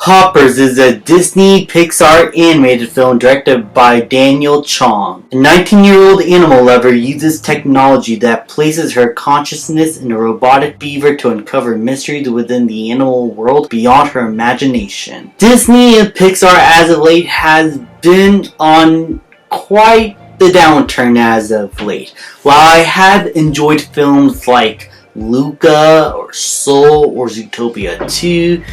Hoppers is a Disney Pixar animated film directed by Daniel Chong. A 19-year-old animal lover uses technology that places her consciousness in a robotic beaver to uncover mysteries within the animal world beyond her imagination. Disney and Pixar as of late has been on quite the downturn as of late. While I have enjoyed films like Luca or Soul or Zootopia 2,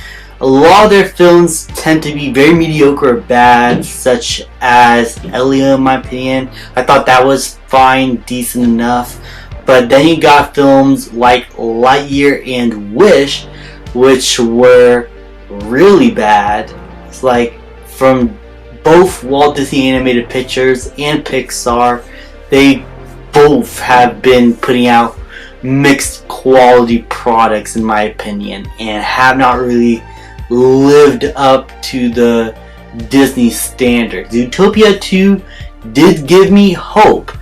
a lot of their films tend to be very mediocre or bad, such as Elio in my opinion. I thought that was fine, decent enough. But then you got films like Lightyear and Wish, which were really bad. It's like from both Walt Disney Animated Pictures and Pixar, they both have been putting out mixed quality products in my opinion and have not really lived up to the Disney standard. Zootopia 2 did give me hope,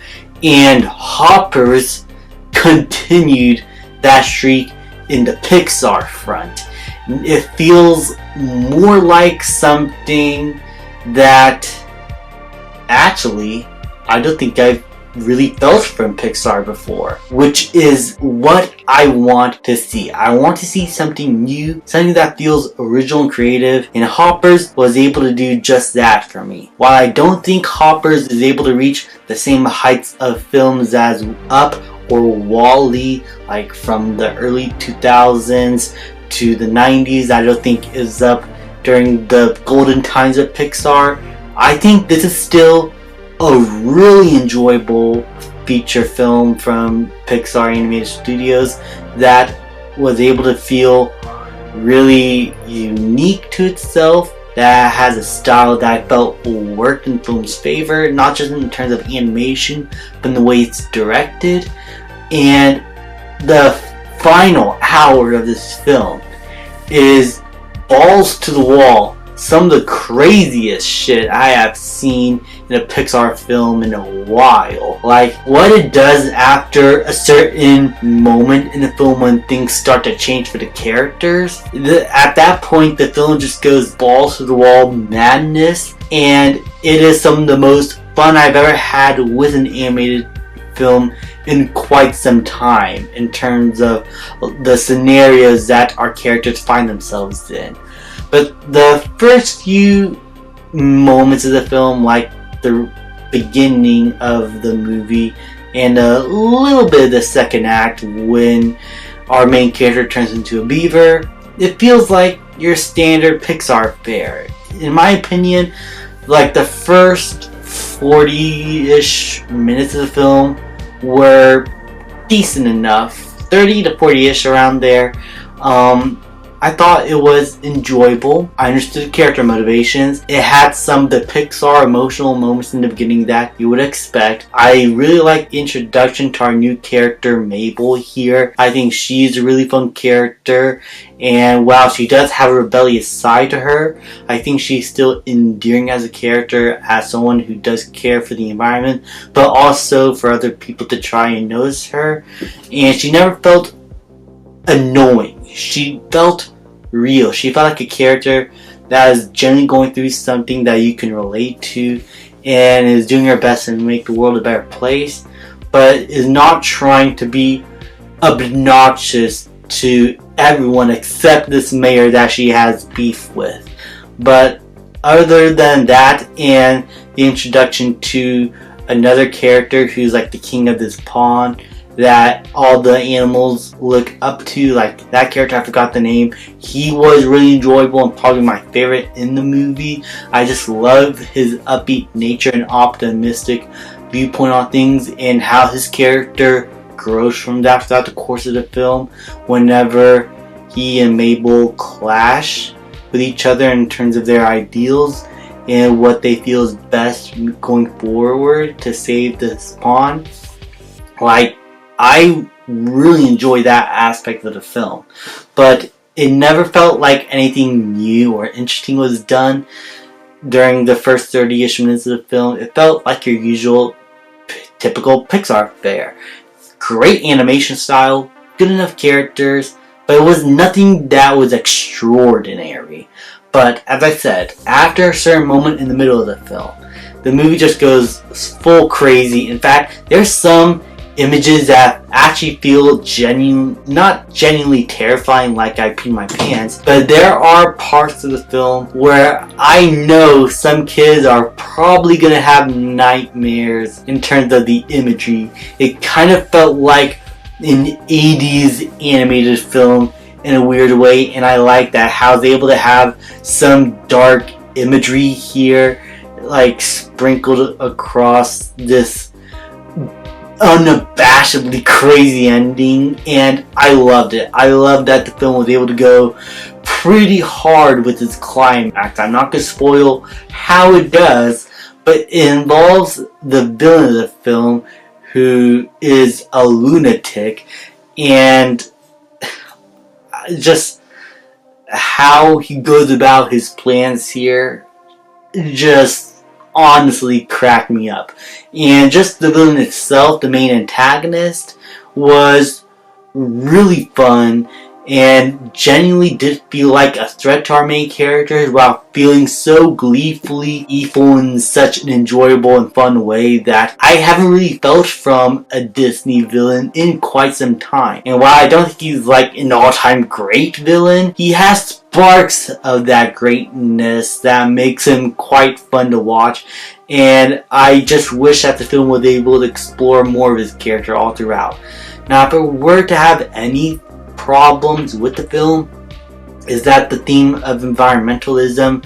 and Hoppers continued that streak in the Pixar front. It feels more like something that actually I don't think I've really felt from Pixar before, which is what I want to see. I want to see something new, something that feels original and creative, and Hoppers was able to do just that for me. While I don't think Hoppers is able to reach the same heights of films as Up or WALL-E, like from the early 2000s to the 90s, I don't think is up during the golden times of Pixar. I think this is still a really enjoyable feature film from Pixar Animated Studios that was able to feel really unique to itself, that has a style that I felt worked in film's favor, not just in terms of animation, but in the way it's directed. And the final hour of this film is balls to the wall. Some of the craziest shit I have seen in a Pixar film in a while. Like what it does after a certain moment in the film when things start to change for the characters. At that point the film just goes balls to the wall madness, and it is some of the most fun I've ever had with an animated film in quite some time in terms of the scenarios that our characters find themselves in. But the first few moments of the film, like the beginning of the movie and a little bit of the second act when our main character turns into a beaver, it feels like your standard Pixar fare. In my opinion, like the first 40-ish minutes of the film were decent enough, 30 to 40-ish around there. I thought it was enjoyable. I understood character motivations. It had some of the Pixar emotional moments in the beginning that you would expect. I really like the introduction to our new character Mabel here. I think she's a really fun character, and while she does have a rebellious side to her, I think she's still endearing as a character, as someone who does care for the environment, but also for other people to try and notice her. And she never felt annoying. She felt real. She felt like a character that is generally going through something that you can relate to and is doing her best to make the world a better place, but is not trying to be obnoxious to everyone except this mayor that she has beef with. But other than that, and the introduction to another character who's like the king of this pond that all the animals look up to, like that character, I forgot the name. He was really enjoyable and probably my favorite in the movie. I just love his upbeat nature and optimistic viewpoint on things, and how his character grows from that throughout the course of the film whenever he and Mabel clash with each other in terms of their ideals and what they feel is best going forward to save this pond. Like, I really enjoy that aspect of the film, but it never felt like anything new or interesting was done during the first 30-ish minutes of the film. It felt like your usual typical Pixar fare. Great animation style, good enough characters, but it was nothing that was extraordinary. But as I said, after a certain moment in the middle of the film, the movie just goes full crazy. In fact, there's some images that actually feel not genuinely terrifying like I peed my pants, but there are parts of the film where I know some kids are probably gonna have nightmares in terms of the imagery. It kind of felt like an 80s animated film in a weird way, and I like that, how they're able to have some dark imagery here, like sprinkled across this unabashedly crazy ending, and I loved it. I loved that the film was able to go pretty hard with its climax. I'm not going to spoil how it does, but it involves the villain of the film, who is a lunatic, and just how he goes about his plans here just honestly cracked me up. And just the villain itself, the main antagonist, was really fun and genuinely did feel like a threat to our main characters while feeling so gleefully evil in such an enjoyable and fun way that I haven't really felt from a Disney villain in quite some time. And while I don't think he's like an all-time great villain, he has sparks of that greatness that makes him quite fun to watch, and I just wish that the film was able to explore more of his character all throughout. Now, if it were to have any problems with the film, is that the theme of environmentalism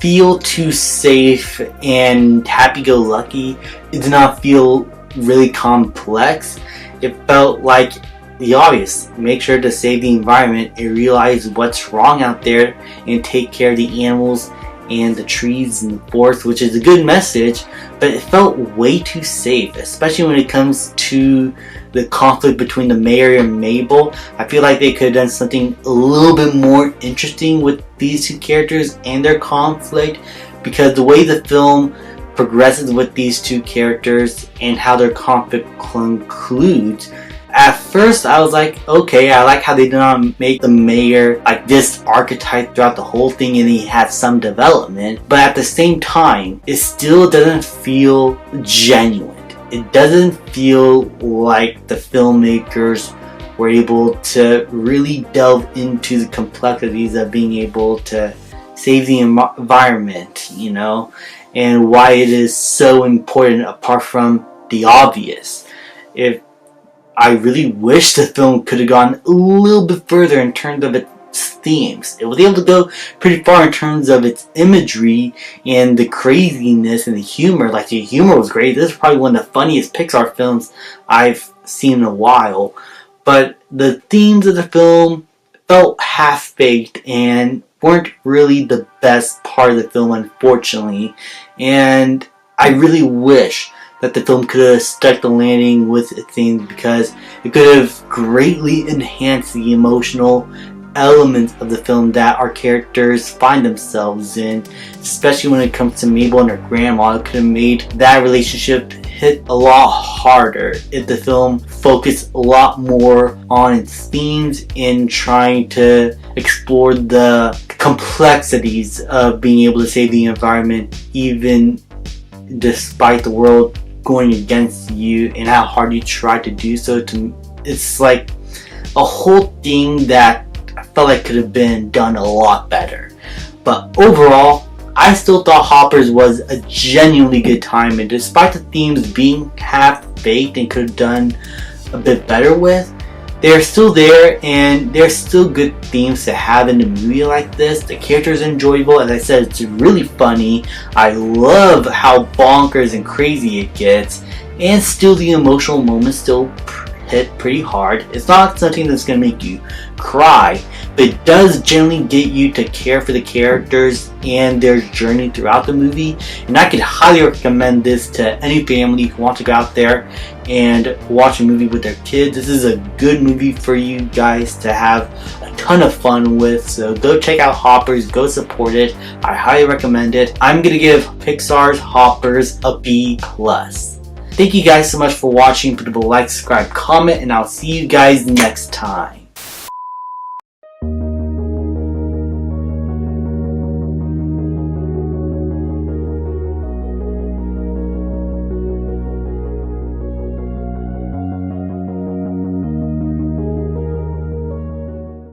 feel too safe and happy-go-lucky. It did not feel really complex. It felt like the obvious: make sure to save the environment and realize what's wrong out there and take care of the animals and the trees and the forest, which is a good message, but it felt way too safe, especially when it comes to the conflict between the mayor and Mabel. I feel like they could have done something a little bit more interesting with these two characters and their conflict, because the way the film progresses with these two characters and how their conflict concludes, at first I was like, okay, I like how they did not make the mayor like this archetype throughout the whole thing and he had some development, but at the same time, it still doesn't feel genuine. It doesn't feel like the filmmakers were able to really delve into the complexities of being able to save the environment, you know, and why it is so important apart from the obvious. I really wish the film could have gone a little bit further in terms of its themes. It was able to go pretty far in terms of its imagery and the craziness and the humor. Like, the humor was great. This is probably one of the funniest Pixar films I've seen in a while. But the themes of the film felt half-baked and weren't really the best part of the film, unfortunately. And I really wish that the film could have stuck the landing with its themes, because it could have greatly enhanced the emotional elements of the film that our characters find themselves in, especially when it comes to Mabel and her grandma. It could have made that relationship hit a lot harder if the film focused a lot more on its themes in trying to explore the complexities of being able to save the environment even despite the world going against you, and how hard you try to do so. It's like a whole thing that I felt like could have been done a lot better. But overall, I still thought Hoppers was a genuinely good time, and despite the themes being half-baked and could have done a bit better with, they're still there, and they're still good themes to have in a movie like this. The characters are enjoyable. As I said, it's really funny. I love how bonkers and crazy it gets, and still the emotional moments still hit pretty hard. It's not something that's going to make you cry, but it does generally get you to care for the characters and their journey throughout the movie. And I could highly recommend this to any family who wants to go out there and watch a movie with their kids. This is a good movie for you guys to have a ton of fun with. So go check out Hoppers, go support it. I highly recommend it. I'm going to give Pixar's Hoppers a B+. Thank you guys so much for watching. Put a like, subscribe, comment, and I'll see you guys next time.